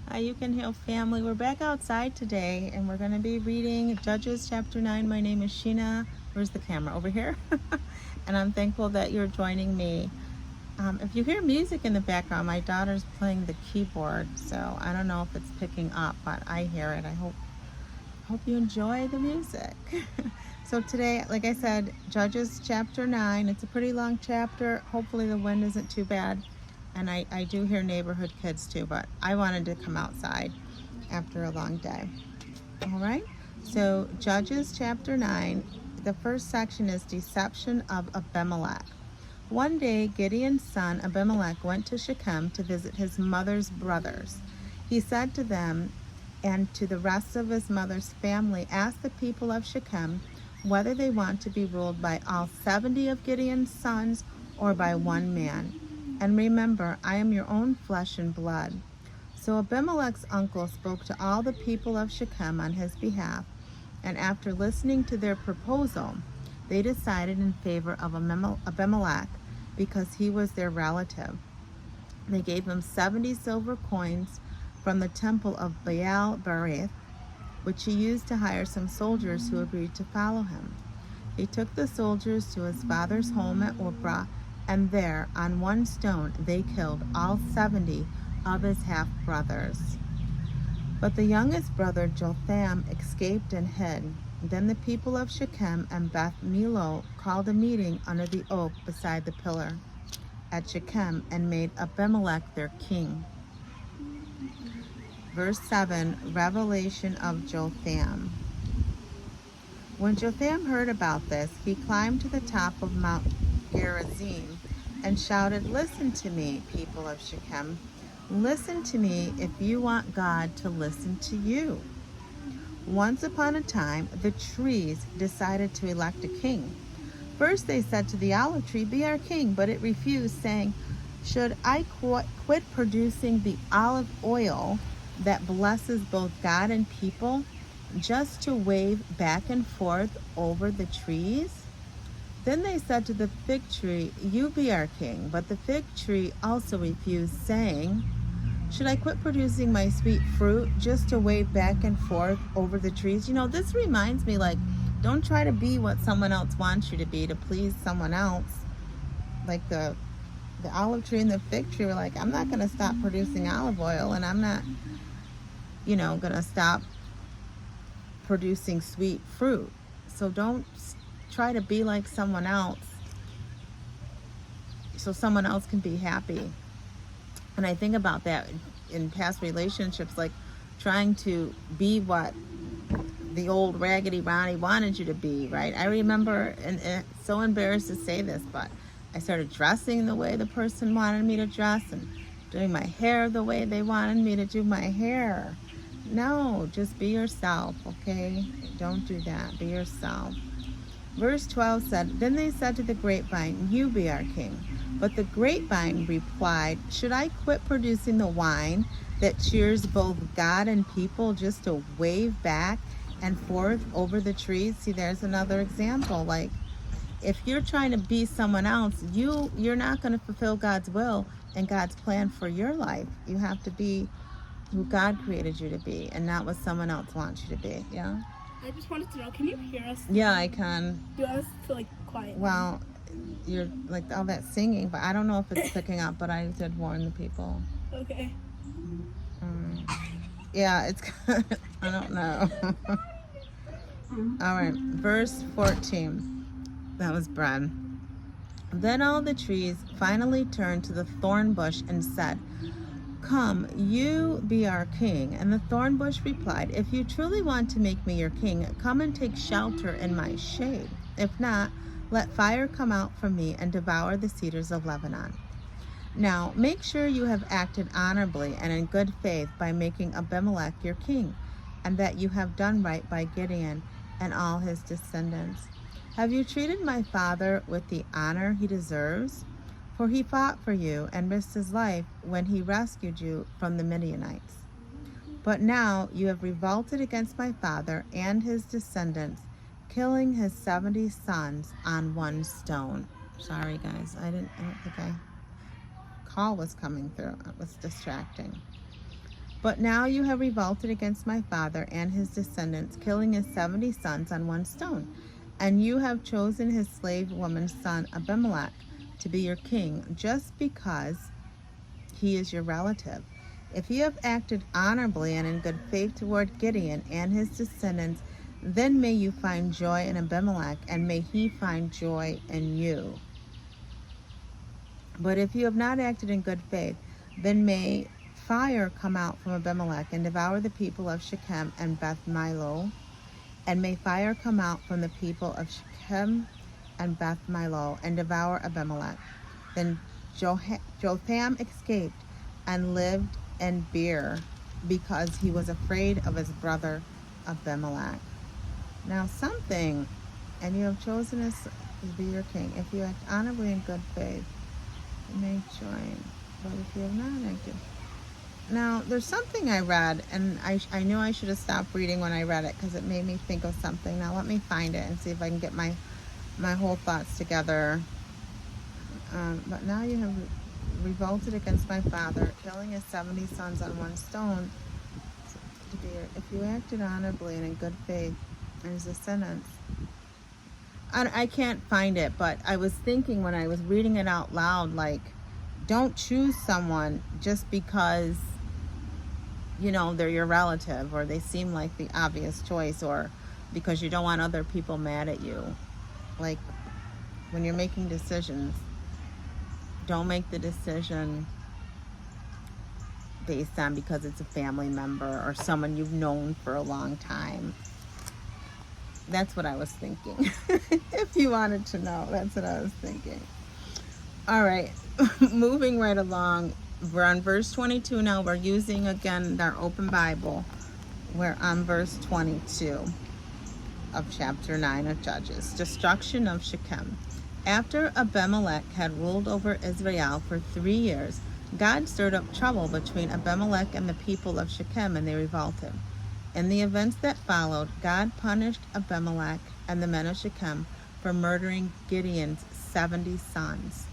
Hi, You Can Heal family. We're back outside today and we're going to be reading Judges chapter 9. My name is Shena. Where's the camera? Over here. And I'm thankful that you're joining me. If you hear music in the background, my daughter's playing the keyboard, so I don't know if it's picking up, but I hear it. I hope you enjoy the music. So today, like I said, Judges chapter 9. It's a pretty long chapter. Hopefully the wind isn't too bad. And I do hear neighborhood kids too, but I wanted to come outside after a long day. All right. So Judges chapter 9, the first section is deception of Abimelech. One day, Gideon's son Abimelech went to Shechem to visit his mother's brothers. He said to them and to the rest of his mother's family, ask the people of Shechem whether they want to be ruled by all 70 of Gideon's sons or by one man. And remember, I am your own flesh and blood. So Abimelech's uncle spoke to all the people of Shechem on his behalf, and after listening to their proposal, they decided in favor of Abimelech because he was their relative. They gave him 70 silver coins from the temple of Baal Berith, which he used to hire some soldiers who agreed to follow him. He took the soldiers to his father's home at Ophrah, and there, on one stone, they killed all 70 of his half-brothers. But the youngest brother, Jotham, escaped and hid. Then the people of Shechem and Beth Millo called a meeting under the oak beside the pillar at Shechem and made Abimelech their king. Verse 7, Revelation of Jotham. When Jotham heard about this, he climbed to the top of Mount Gerizim and shouted, listen to me, people of Shechem. Listen to me if you want God to listen to you. Once upon a time, the trees decided to elect a king. First they said to the olive tree, be our king, but it refused, saying, should I quit producing the olive oil that blesses both God and people just to wave back and forth over the trees? Then they said to the fig tree, you be our king. But the fig tree also refused, saying, should I quit producing my sweet fruit just to wave back and forth over the trees? You know, this reminds me, like, don't try to be what someone else wants you to be to please someone else. Like the olive tree and the fig tree were like, I'm not going to stop producing olive oil, and I'm not, going to stop producing sweet fruit. So don't try to be like someone else so someone else can be happy. And I think about that in past relationships, like trying to be what the old Raggedy Bonnie wanted you to be, right? I remember, and it's so embarrassed to say this, but I started dressing the way the person wanted me to dress and doing my hair the way they wanted me to do my hair. No, just be yourself, okay? Don't do that. Be yourself. Verse 12 said, then they said to the grapevine, you be our king. But the grapevine replied, should I quit producing the wine that cheers both God and people just to wave back and forth over the trees? See, there's another example. Like, if you're trying to be someone else, you're not going to fulfill God's will and God's plan for your life. You have to be who God created you to be and not what someone else wants you to be. Yeah? I just wanted to know, can you hear us? Yeah, I can. You want us to quiet? Well, you're like all that singing, but I don't know if it's picking up, but I did warn the people. Okay. Yeah, it's, I don't know. All right, verse 14. That was bread. Then all the trees finally turned to the thorn bush and said, come, you be our king. And the thorn bush replied, if you truly want to make me your king, come and take shelter in my shade. If not, let fire come out from me and devour the cedars of Lebanon. Now, make sure you have acted honorably and in good faith by making Abimelech your king, and that you have done right by Gideon and all his descendants. Have you treated my father with the honor he deserves? For he fought for you and risked his life when he rescued you from the Midianites. But now you have revolted against my father and his descendants, killing his 70 sons on one stone. Sorry, guys. I don't think call was coming through. It was distracting. But now you have revolted against my father and his descendants, killing his 70 sons on one stone. And you have chosen his slave woman's son Abimelech to be your king, just because he is your relative. If you have acted honorably and in good faith toward Gideon and his descendants, then may you find joy in Abimelech, and may he find joy in you. But if you have not acted in good faith, then may fire come out from Abimelech and devour the people of Shechem and Beth Milo, and may fire come out from the people of Shechem and Beth Milo and devour Abimelech. Then Jotham escaped and lived in Beer, because he was afraid of his brother Abimelech. Now something, and you have chosen us to be your king. If you act honorably in good faith, you may join. But if you have not acted. Now, there's something I read, and I knew I should have stopped reading when I read it because it made me think of something. Now let me find it and see if I can get my whole thoughts together. But now you have revolted against my father, killing his 70 sons on one stone. If you acted honorably and in good faith, and his descendants. I can't find it, but I was thinking when I was reading it out loud, like, don't choose someone just because, you know, they're your relative or they seem like the obvious choice, or because you don't want other people mad at you. Like, when you're making decisions, don't make the decision based on because it's a family member or someone you've known for a long time. That's what I was thinking. If you wanted to know, that's what I was thinking. All right, moving right along. We're on verse 22 now. We're using, again, our open Bible. We're on verse 22 of chapter 9 of Judges. Destruction of Shechem. After Abimelech had ruled over Israel for 3 years, God stirred up trouble between Abimelech and the people of Shechem, and they revolted. In the events that followed, God punished Abimelech and the men of Shechem for murdering Gideon's 70 sons.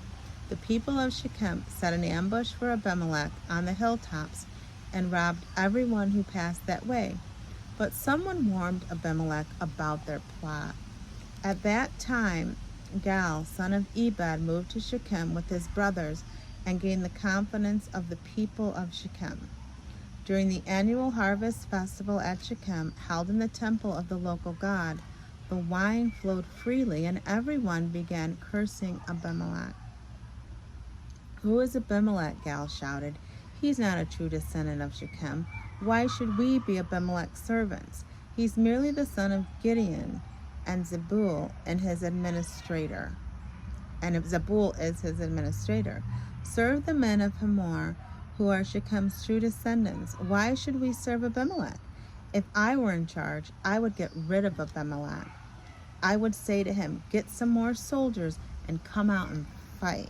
The people of Shechem set an ambush for Abimelech on the hilltops and robbed everyone who passed that way. But someone warned Abimelech about their plot. At that time, Gal, son of Ebed, moved to Shechem with his brothers and gained the confidence of the people of Shechem. During the annual harvest festival at Shechem, held in the temple of the local god, the wine flowed freely, and everyone began cursing Abimelech. Who is Abimelech? Gal shouted. He's not a true descendant of Shechem. Why should we be Abimelech's servants? He's merely the son of Gideon, and Zebul and his administrator. And Zebul is his administrator. Serve the men of Hamor, who are Shechem's true descendants. Why should we serve Abimelech? If I were in charge, I would get rid of Abimelech. I would say to him, get some more soldiers and come out and fight.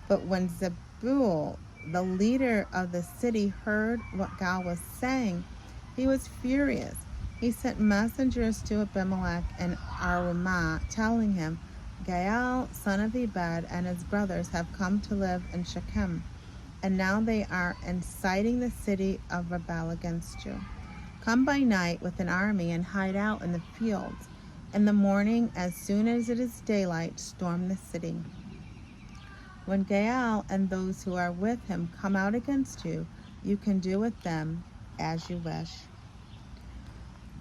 But when Zebul, the leader of the city, heard what Gal was saying, he was furious. He sent messengers to Abimelech in Arumah, telling him, Gaal, son of Ebed, and his brothers have come to live in Shechem, and now they are inciting the city of rebel against you. Come by night with an army and hide out in the fields. In the morning, as soon as it is daylight, storm the city. When Gaal and those who are with him come out against you, you can do with them as you wish.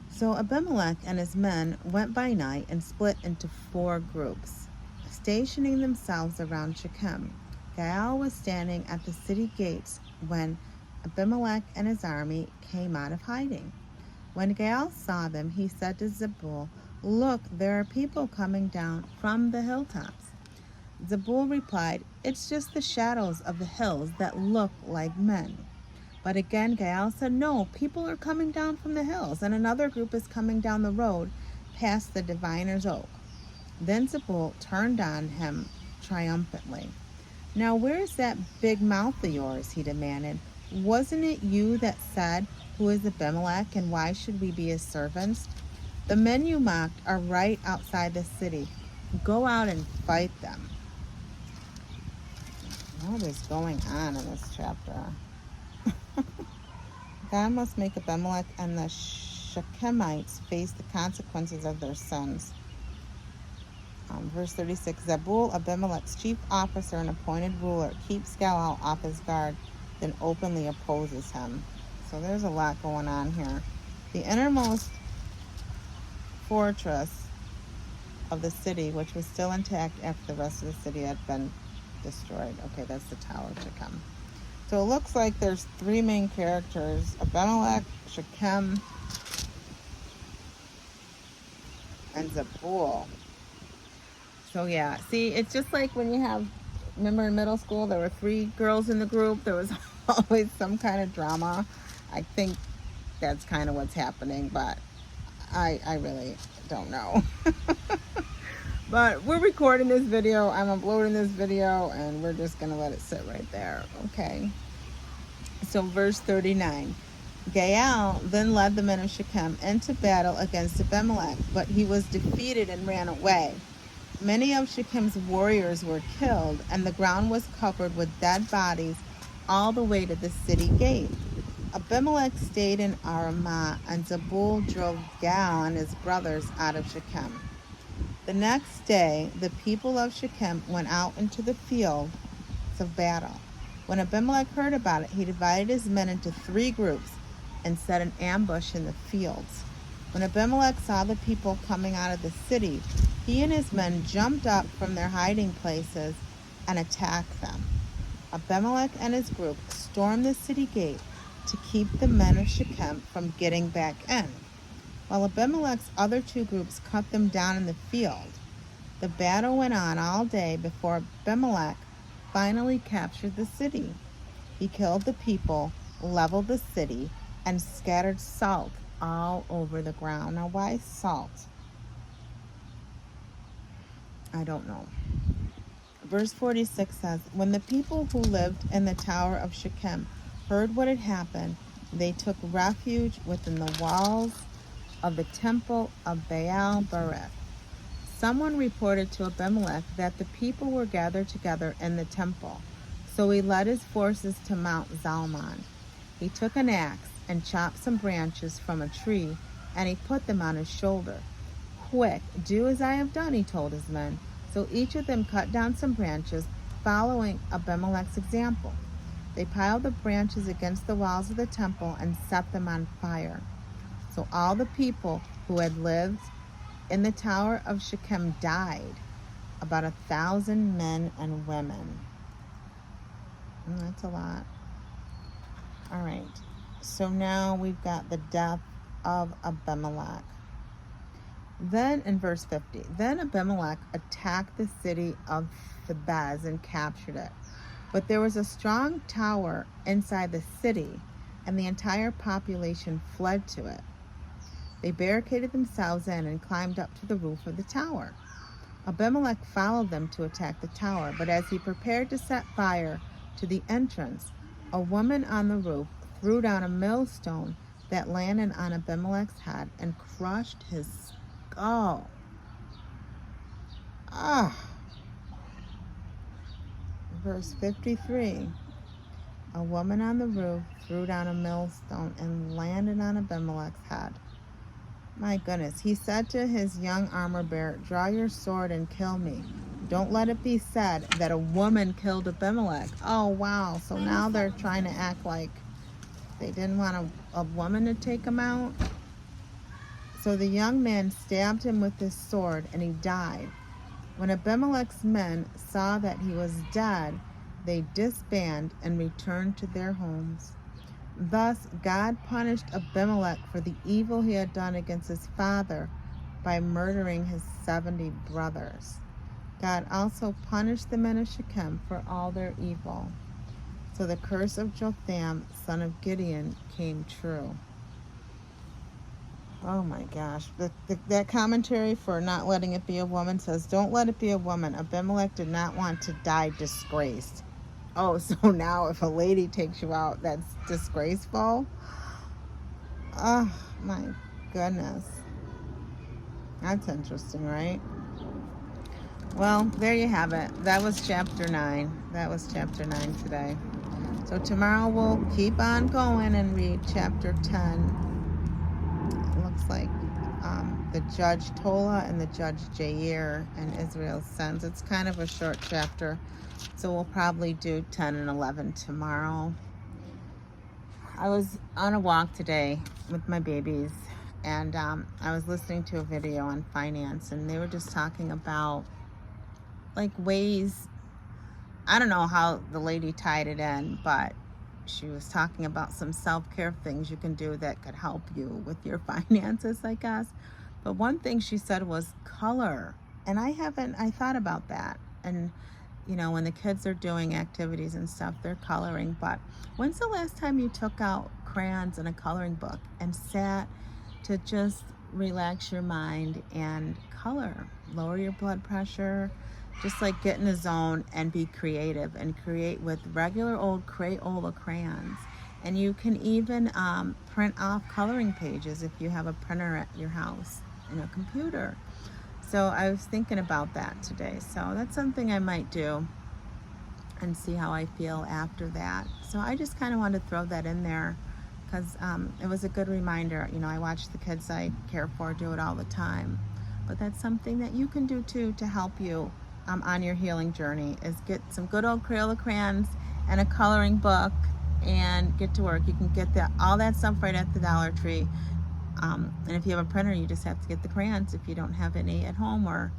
So Abimelech and his men went by night and split into 4 groups, stationing themselves around Shechem. Gaal was standing at the city gates when Abimelech and his army came out of hiding. When Gaal saw them, he said to Zebul, Look, there are people coming down from the hilltops. Zebul replied, It's just the shadows of the hills that look like men. But again, Gaal said, No, people are coming down from the hills, and another group is coming down the road past the diviner's oak. Then Zebul turned on him triumphantly. Now where's that big mouth of yours? He demanded. Wasn't it you that said, Who is Abimelech, and why should we be his servants? The men you mocked are right outside the city. Go out and fight them. What is going on in this chapter? God must make Abimelech and the Shechemites face the consequences of their sins. Verse 36, Zebul, Abimelech's chief officer and appointed ruler, keeps Galal off his guard, then openly opposes him. So there's a lot going on here. The innermost fortress of the city, which was still intact after the rest of the city had been destroyed. Okay, that's the Tower of Shechem. So it looks like there's three main characters, Abimelech, Shechem, and Zebul. So yeah, see, it's just like when you have, remember in middle school, there were three girls in the group. There was always some kind of drama. I think that's kind of what's happening, but I really don't know. But we're recording this video. I'm uploading this video, and we're just going to let it sit right there, okay? So verse 39. Gaal then led the men of Shechem into battle against Abimelech, but he was defeated and ran away. Many of Shechem's warriors were killed, and the ground was covered with dead bodies all the way to the city gate. Abimelech stayed in Aramah, and Zebul drove Gaal and his brothers out of Shechem. The next day, the people of Shechem went out into the fields of battle. When Abimelech heard about it, he divided his men into three groups and set an ambush in the fields. When Abimelech saw the people coming out of the city, he and his men jumped up from their hiding places and attacked them. Abimelech and his group stormed the city gate to keep the men of Shechem from getting back in, while Abimelech's other two groups cut them down in the field. The battle went on all day before Abimelech finally captured the city. He killed the people, leveled the city, and scattered salt all over the ground. Now, why salt? I don't know. Verse 46 says, When the people who lived in the Tower of Shechem heard what had happened, they took refuge within the walls of the temple of Baal Berith. Someone reported to Abimelech that the people were gathered together in the temple, so he led his forces to Mount Zalmon. He took an axe and chopped some branches from a tree, and he put them on his shoulder. Quick, do as I have done, he told his men. So each of them cut down some branches, following Abimelech's example. They piled the branches against the walls of the temple and set them on fire. So all the people who had lived in the Tower of Shechem died, about 1,000 men and women. That's a lot. All right, so now we've got the death of Abimelech. Then in verse 50, then Abimelech attacked the city of Thebez and captured it. But there was a strong tower inside the city, and the entire population fled to it. They barricaded themselves in and climbed up to the roof of the tower. Abimelech followed them to attack the tower, but as he prepared to set fire to the entrance, a woman on the roof threw down a millstone that landed on Abimelech's head and crushed his skull. Verse 53. A woman on the roof threw down a millstone and landed on Abimelech's head. My goodness. He said to his young armor bearer, draw your sword and kill me. Don't let it be said that a woman killed Abimelech. Oh, wow. So now they're trying to act like they didn't want a woman to take him out. So the young man stabbed him with his sword, and he died. When Abimelech's men saw that he was dead, they disbanded and returned to their homes. Thus, God punished Abimelech for the evil he had done against his father by murdering his 70 brothers. God also punished the men of Shechem for all their evil. So the curse of Jotham, son of Gideon, came true. Oh my gosh. That commentary for not letting it be a woman says, don't let it be a woman. Abimelech did not want to die disgraced. Oh, so now if a lady takes you out, that's disgraceful? Oh my goodness. That's interesting, right? Well, there you have it. That was chapter 9. That was chapter 9 today. So tomorrow we'll keep on going and read chapter 10. It looks like the judge Tola and the judge Jair and Israel's sons. It's kind of a short chapter, so we'll probably do 10 and 11 tomorrow. I was on a walk today with my babies, and I was listening to a video on finance, and they were just talking about like ways. I don't know how the lady tied it in, but she was talking about some self-care things you can do that could help you with your finances, I guess. But one thing she said was color. And I thought about that. And, you know, when the kids are doing activities and stuff, they're coloring. But when's the last time you took out crayons and a coloring book and sat to just relax your mind and color? Lower your blood pressure. Just like get in the zone and be creative and create with regular old Crayola crayons. And you can even print off coloring pages if you have a printer at your house and a computer. So I was thinking about that today. So that's something I might do and see how I feel after that. So I just kind of wanted to throw that in there because it was a good reminder. You know, I watch the kids I care for do it all the time. But that's something that you can do too to help you on your healing journey, is get some good old Crayola crayons and a coloring book and get to work. You can get all that stuff right at the Dollar Tree. And if you have a printer, you just have to get the crayons if you don't have any at home, or,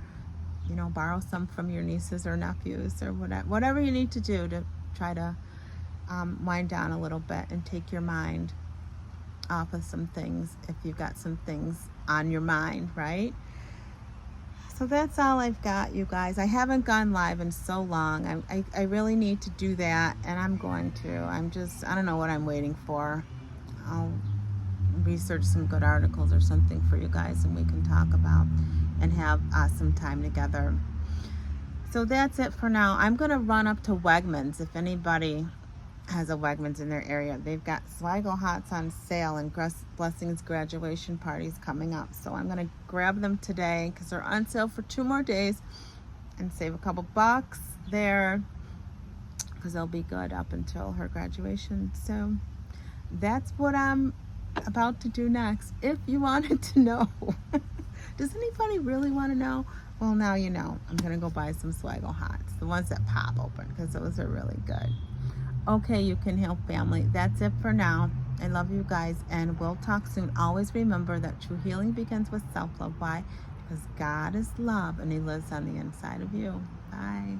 you know, borrow some from your nieces or nephews or whatever you need to do to try to wind down a little bit and take your mind off of some things if you've got some things on your mind, right? So that's all I've got, you guys. I haven't gone live in so long. I really need to do that, and I'm going to. I don't know what I'm waiting for. I'll research some good articles or something for you guys, and we can talk about and have some time together. So that's it for now. I'm going to run up to Wegmans if anybody has a Wegmans in their area. They've got Swaggle Hots on sale, and Blessing's graduation party's coming up. So I'm going to grab them today because they're on sale for 2 more days and save a couple bucks there because they'll be good up until her graduation. So that's what I'm about to do next. If you wanted to know. Does anybody really want to know? Well, now you know. I'm going to go buy some Swaggle Hots, the ones that pop open, because those are really good. Okay, you can heal family. That's it for now. I love you guys, and we'll talk soon. Always remember that true healing begins with self-love. Why? Because God is love, and He lives on the inside of you. Bye.